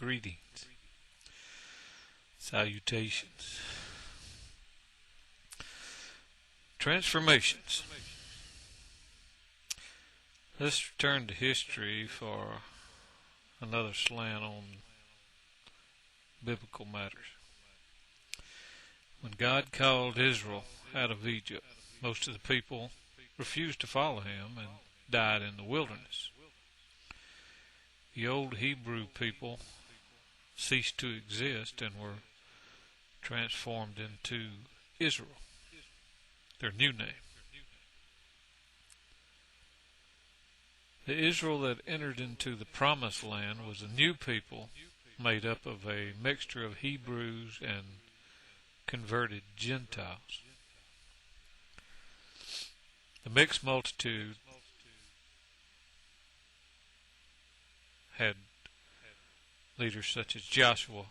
greetings, salutations, transformations. Let's return to history for another slant on biblical matters. When God called Israel out of Egypt, most of the people refused to follow him and died in the wilderness. The old Hebrew people ceased to exist and were transformed into Israel, their new name. The Israel that entered into the Promised Land was a new people made up of a mixture of Hebrews and converted Gentiles. The mixed multitude had leaders such as Joshua,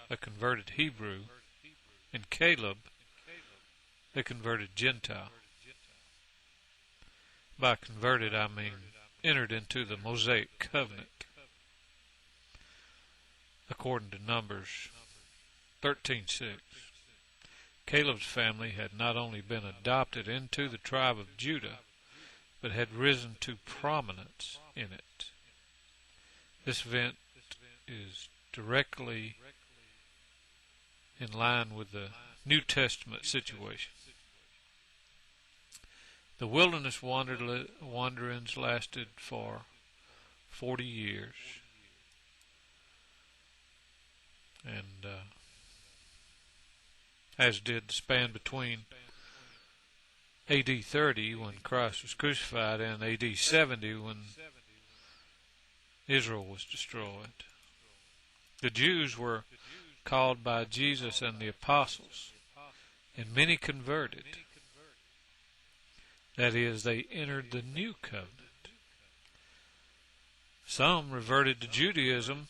a converted Hebrew, and Caleb, a converted Gentile. By converted, I mean entered into the Mosaic covenant. According to Numbers 13:6, Caleb's family had not only been adopted into the tribe of Judah, but had risen to prominence in it. This event is directly in line with the New Testament situation. The wilderness wanderings lasted for 40 years, and as did the span between AD 30, when Christ was crucified, and AD 70, when Israel was destroyed. The Jews were called by Jesus and the apostles, and many converted. That is, they entered the new covenant. Some reverted to Judaism,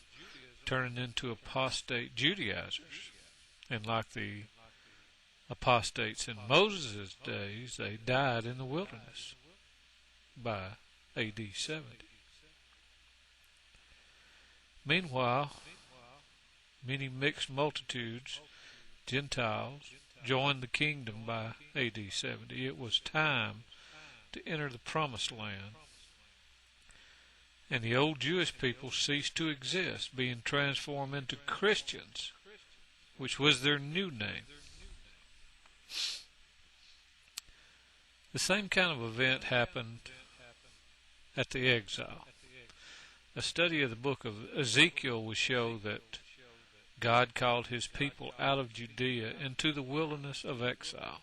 turning into apostate Judaizers, and like the apostates in Moses' days, they died in the wilderness by AD 70. Meanwhile, many mixed multitudes, Gentiles, joined the kingdom by AD 70. It was time to enter the Promised Land, and the old Jewish people ceased to exist, being transformed into Christians, which was their new name. The same kind of event happened at the exile. A study of the book of Ezekiel will show that God called his people out of Judea into the wilderness of exile,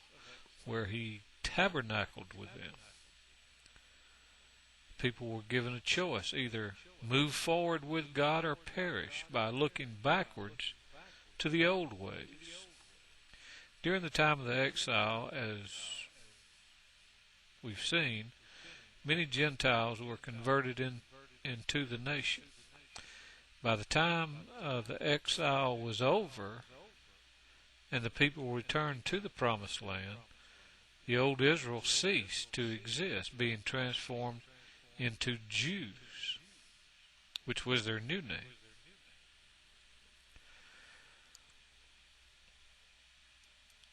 where he tabernacled with them. People were given a choice: either move forward with God or perish by looking backwards to the old ways. During the time of the exile, as we've seen, many Gentiles were converted into the nation. By the time the exile was over and the people returned to the Promised Land, the old Israel ceased to exist, being transformed into Jews, which was their new name.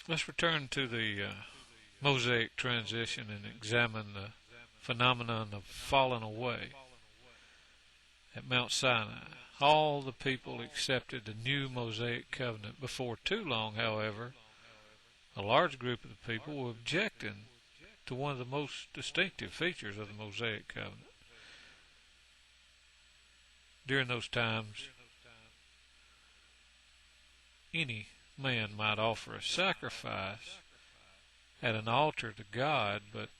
Let's return to the Mosaic transition and examine the phenomenon of falling away. At Mount Sinai, all the people accepted the new Mosaic covenant. Before too long, however, a large group of the people were objecting to one of the most distinctive features of the Mosaic covenant. During those times, any man might offer a sacrifice at an altar to God, but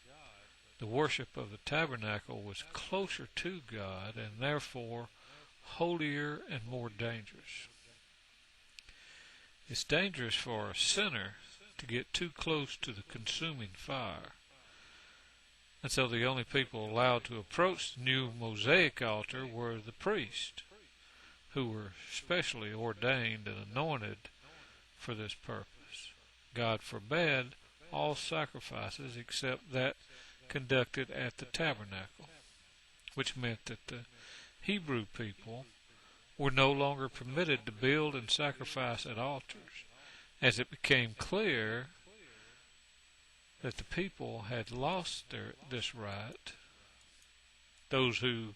the worship of the tabernacle was closer to God and therefore holier and more dangerous. It's dangerous for a sinner to get too close to the consuming fire. And so the only people allowed to approach the new Mosaic altar were the priests, who were specially ordained and anointed for this purpose. God forbade all sacrifices except that conducted at the tabernacle, which meant that the Hebrew people were no longer permitted to build and sacrifice at altars, as it became clear that the people had lost this right. Those who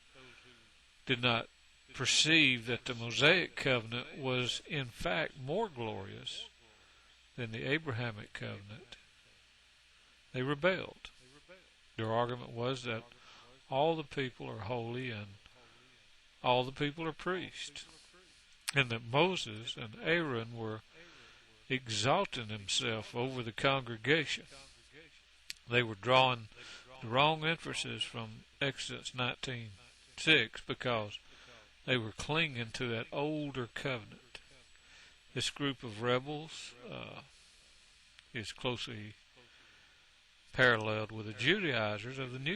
did not perceive that the Mosaic covenant was in fact more glorious than the Abrahamic covenant, they rebelled. Their argument was that all the people are holy and all the people are priests, and that Moses and Aaron were exalting themselves over the congregation. They were drawing the wrong inferences from Exodus 19:6 because they were clinging to that older covenant. This group of rebels is closely paralleled with the Judaizers of the New